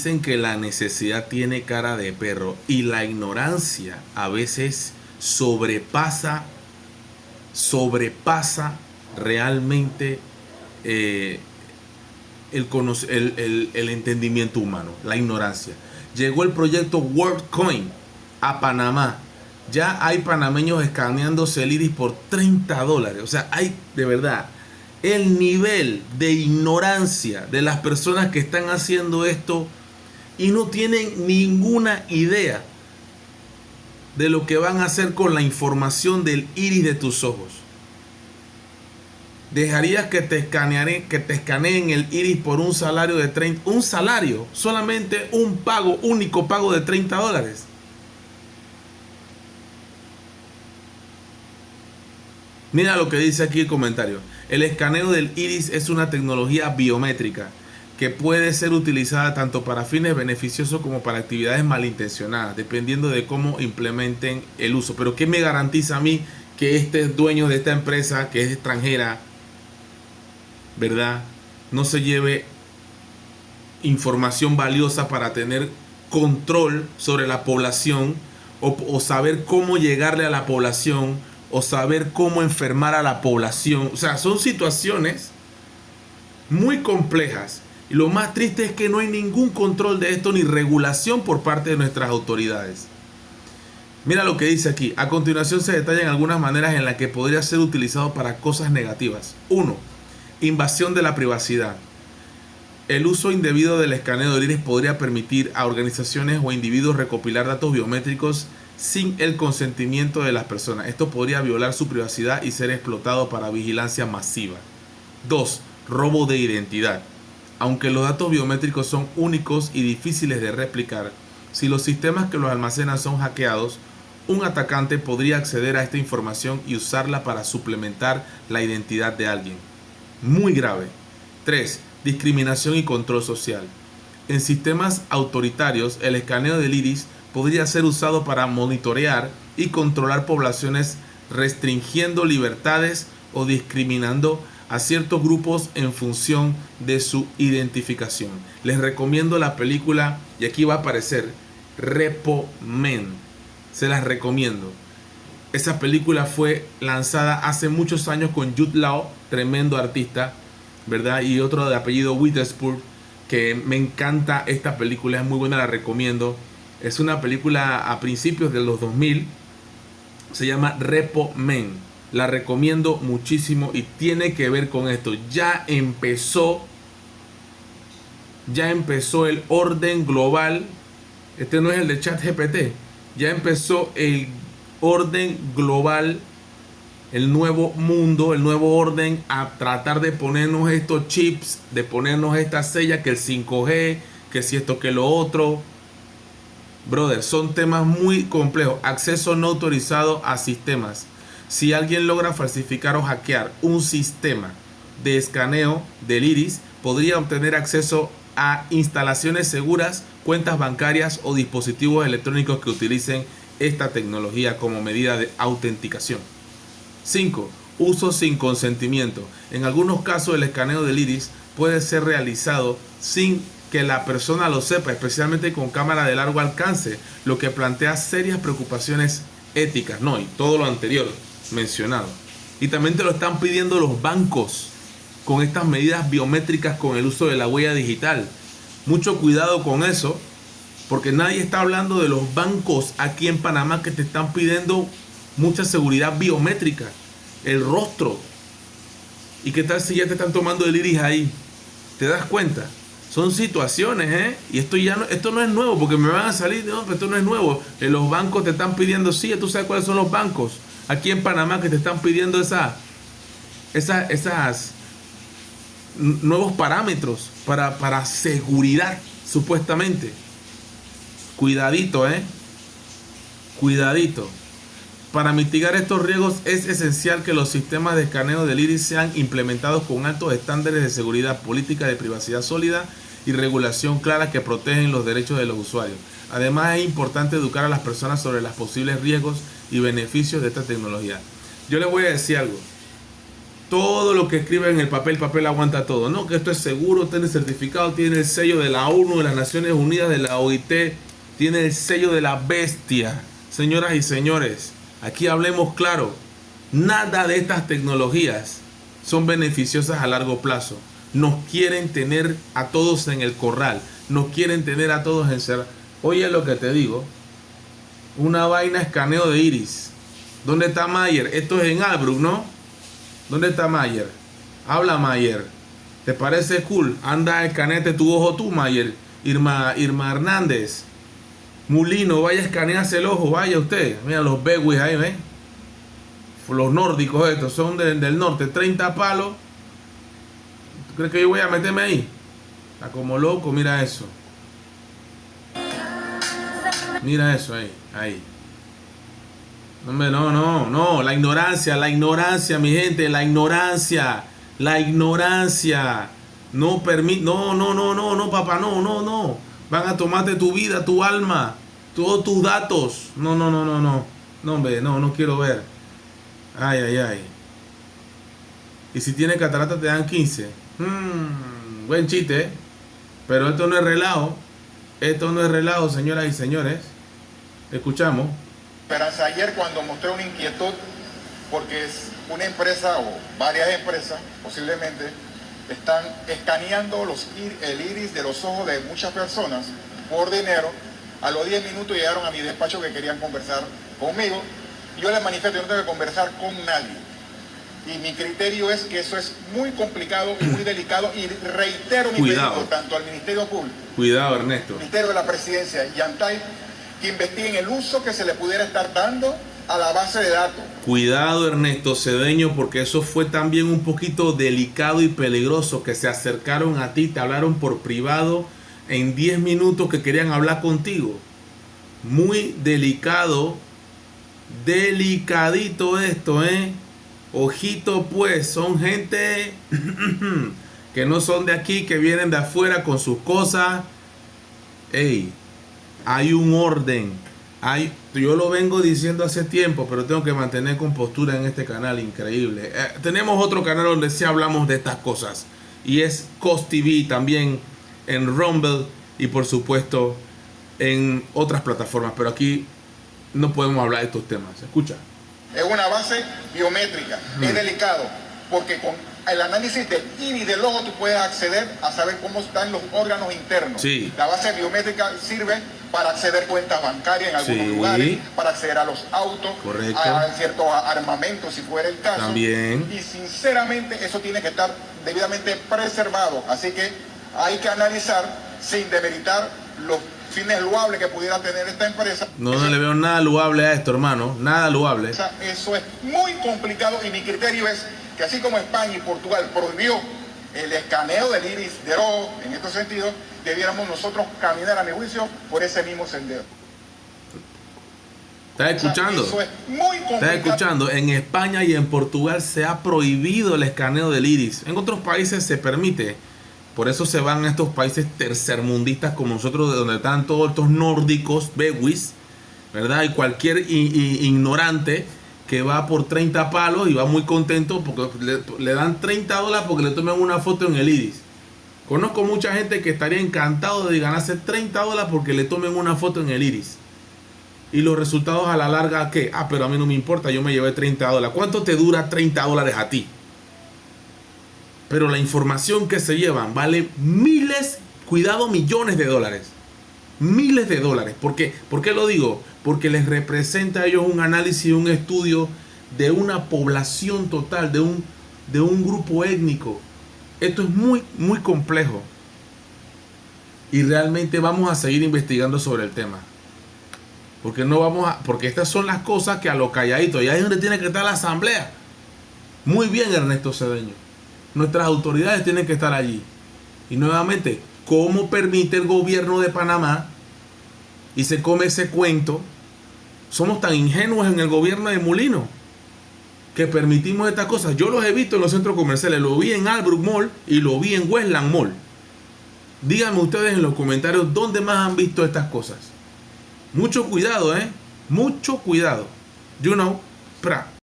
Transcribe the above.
Dicen que la necesidad tiene cara de perro y la ignorancia a veces sobrepasa realmente eh, el entendimiento humano, la ignorancia. Llegó el proyecto WorldCoin a Panamá. Ya hay panameños escaneándose el iris por $30. O sea, hay de verdad el nivel de ignorancia de las personas que están haciendo esto y no tienen ninguna idea de lo que van a hacer con la información del iris de tus ojos. ¿Dejarías que te escaneen el iris por un salario de 30? Un salario, solamente un pago, único pago de $30. Mira lo que dice aquí el comentario. El escaneo del iris es una tecnología biométrica que puede ser utilizada tanto para fines beneficiosos como para actividades malintencionadas, dependiendo de cómo implementen el uso. Pero ¿qué me garantiza a mí que este dueño de esta empresa, que es extranjera, ¿verdad?, no se lleve información valiosa para tener control sobre la población o saber cómo llegarle a la población o saber cómo enfermar a la población? O sea, son situaciones muy complejas. Y lo más triste es que no hay ningún control de esto ni regulación por parte de nuestras autoridades. Mira lo que dice aquí. A continuación se detallan algunas maneras en las que podría ser utilizado para cosas negativas. 1. Invasión de la privacidad. El uso indebido del escaneo del iris podría permitir a organizaciones o individuos recopilar datos biométricos sin el consentimiento de las personas. Esto podría violar su privacidad y ser explotado para vigilancia masiva. 2. Robo de identidad. Aunque los datos biométricos son únicos y difíciles de replicar, si los sistemas que los almacenan son hackeados, un atacante podría acceder a esta información y usarla para suplementar la identidad de alguien. Muy grave. 3. Discriminación y control social. En sistemas autoritarios, el escaneo del iris podría ser usado para monitorear y controlar poblaciones, restringiendo libertades o discriminando a ciertos grupos en función de su identificación. Les recomiendo la película, y aquí va a aparecer, Repo Men. Se las recomiendo. Esa película fue lanzada hace muchos años con Jude Law, tremendo artista, ¿verdad? Y otro de apellido Witherspoon, que me encanta esta película, es muy buena, la recomiendo. Es una película a principios de los 2000, se llama Repo Men. La recomiendo muchísimo y tiene que ver con esto. Ya empezó el orden global. Este no es el de ChatGPT. Ya empezó el orden global, el nuevo mundo, el nuevo orden, a tratar de ponernos estos chips, de ponernos estas sellas, que el 5G, que si esto, que lo otro. Brother, son temas muy complejos. Acceso no autorizado a sistemas. Si alguien logra falsificar o hackear un sistema de escaneo del iris, podría obtener acceso a instalaciones seguras, cuentas bancarias o dispositivos electrónicos que utilicen esta tecnología como medida de autenticación. 5. Uso sin consentimiento. En algunos casos el escaneo del iris puede ser realizado sin que la persona lo sepa, especialmente con cámara de largo alcance, lo que plantea serias preocupaciones éticas. No, y todo lo anterior mencionado. Y también te lo están pidiendo los bancos con estas medidas biométricas, con el uso de la huella digital. Mucho cuidado con eso, porque nadie está hablando de los bancos aquí en Panamá que te están pidiendo mucha seguridad biométrica, el rostro. ¿Y qué tal si ya te están tomando el iris ahí? ¿Te das cuenta? Son situaciones, y esto no es nuevo, porque me van a salir, no, pero esto no es nuevo. Los bancos te están pidiendo, sí, tú sabes cuáles son los bancos aquí en Panamá que te están pidiendo esas nuevos parámetros para seguridad, supuestamente. Cuidadito, cuidadito. Para mitigar estos riesgos es esencial que los sistemas de escaneo del iris sean implementados con altos estándares de seguridad, política de privacidad sólida y regulación clara que protegen los derechos de los usuarios. Además, es importante educar a las personas sobre los posibles riesgos y beneficios de esta tecnología. Yo les voy a decir algo. Todo lo que escriben en el papel aguanta todo. No, que esto es seguro, tiene certificado, tiene el sello de la ONU, de las Naciones Unidas, de la OIT, tiene el sello de la bestia. Señoras y señores, aquí hablemos claro. Nada de estas tecnologías son beneficiosas a largo plazo. Nos quieren tener a todos en el corral. Nos quieren tener a todos encerrados. Oye lo que te digo. Una vaina escaneo de iris. ¿Dónde está Mayer? Esto es en Albrook, ¿no? ¿Dónde está Mayer? Habla, Mayer. ¿Te parece cool? Anda, escaneate tu ojo tú, Mayer. Irma Hernández. Mulino, vaya, escanearse el ojo, vaya usted. Mira los Bewis ahí, ¿ves? Los nórdicos estos son del norte. 30 palos. ¿Tú crees que yo voy a meterme ahí? Está como loco, mira eso. Mira eso ahí. Hombre, no, la ignorancia, mi gente, la ignorancia. No permite, no, papá, no. Van a tomarte tu vida, tu alma, todos tus datos. No, hombre, no quiero ver. Ay. Y si tiene catarata te dan 15. Buen chiste, ¿eh? Pero esto no es relajo. Señoras y señores. Escuchamos. Esperanza, ayer cuando mostré una inquietud porque es una empresa o varias empresas posiblemente están escaneando el iris de los ojos de muchas personas por dinero. A los 10 minutos llegaron a mi despacho que querían conversar conmigo. Yo les manifiesto, yo no tengo que conversar con nadie. Y mi criterio es que eso es muy complicado y muy delicado. Y reitero mi pedido tanto al Ministerio Público, cuidado, Ernesto, Ministerio de la Presidencia y ANTAI, que investiguen el uso que se le pudiera estar dando a la base de datos. Cuidado, Ernesto Cedeño, porque eso fue también un poquito delicado y peligroso, que se acercaron a ti, te hablaron por privado en 10 minutos que querían hablar contigo. Muy delicado, delicadito esto, ¿eh? Ojito pues, son gente que no son de aquí, que vienen de afuera con sus cosas. Ey, hay un orden. Yo lo vengo diciendo hace tiempo, pero tengo que mantener compostura en este canal increíble. Tenemos otro canal donde sí hablamos de estas cosas, y es Cost TV, también en Rumble y por supuesto en otras plataformas, pero aquí no podemos hablar de estos temas. Escucha. Es una base biométrica, es delicado, porque con el análisis del iris del ojo tú puedes acceder a saber cómo están los órganos internos. Sí. La base biométrica sirve para acceder a cuentas bancarias en algunos lugares, para acceder a los autos, a ciertos armamentos si fuera el caso. También. Y sinceramente eso tiene que estar debidamente preservado, así que hay que analizar sin demeritar los fines loables que pudiera tener esta empresa. No le veo nada loable a esto, hermano. Nada loable. Eso es muy complicado y mi criterio es que así como España y Portugal prohibió el escaneo del iris del ojo, en estos sentidos, debiéramos nosotros caminar, a mi juicio, por ese mismo sendero. ¿Estás escuchando? Eso es muy complicado. ¿Estás escuchando? En España y en Portugal se ha prohibido el escaneo del iris. En otros países se permite. Por eso se van a estos países tercermundistas como nosotros, de donde están todos estos nórdicos, bewis, ¿verdad? Y cualquier ignorante que va por 30 palos y va muy contento porque le dan $30 porque le tomen una foto en el iris. Conozco mucha gente que estaría encantado de ganarse $30 porque le tomen una foto en el iris. Y los resultados a la larga, ¿qué? Pero a mí no me importa, yo me llevé $30. ¿Cuánto te dura $30 a ti? Pero la información que se llevan vale miles, cuidado, millones de dólares. Miles de dólares. ¿Por qué? ¿Por qué lo digo? Porque les representa a ellos un análisis, un estudio de una población total, de un grupo étnico. Esto es muy, muy complejo. Y realmente vamos a seguir investigando sobre el tema. Porque estas son las cosas que a lo calladito, y ahí es donde tiene que estar la asamblea. Muy bien, Ernesto Cedeño. Nuestras autoridades tienen que estar allí. Y nuevamente, ¿cómo permite el gobierno de Panamá y se come ese cuento? Somos tan ingenuos en el gobierno de Mulino que permitimos estas cosas. Yo los he visto en los centros comerciales. Lo vi en Albrook Mall y lo vi en Westland Mall. Díganme ustedes en los comentarios dónde más han visto estas cosas. Mucho cuidado, mucho cuidado. You know, pra.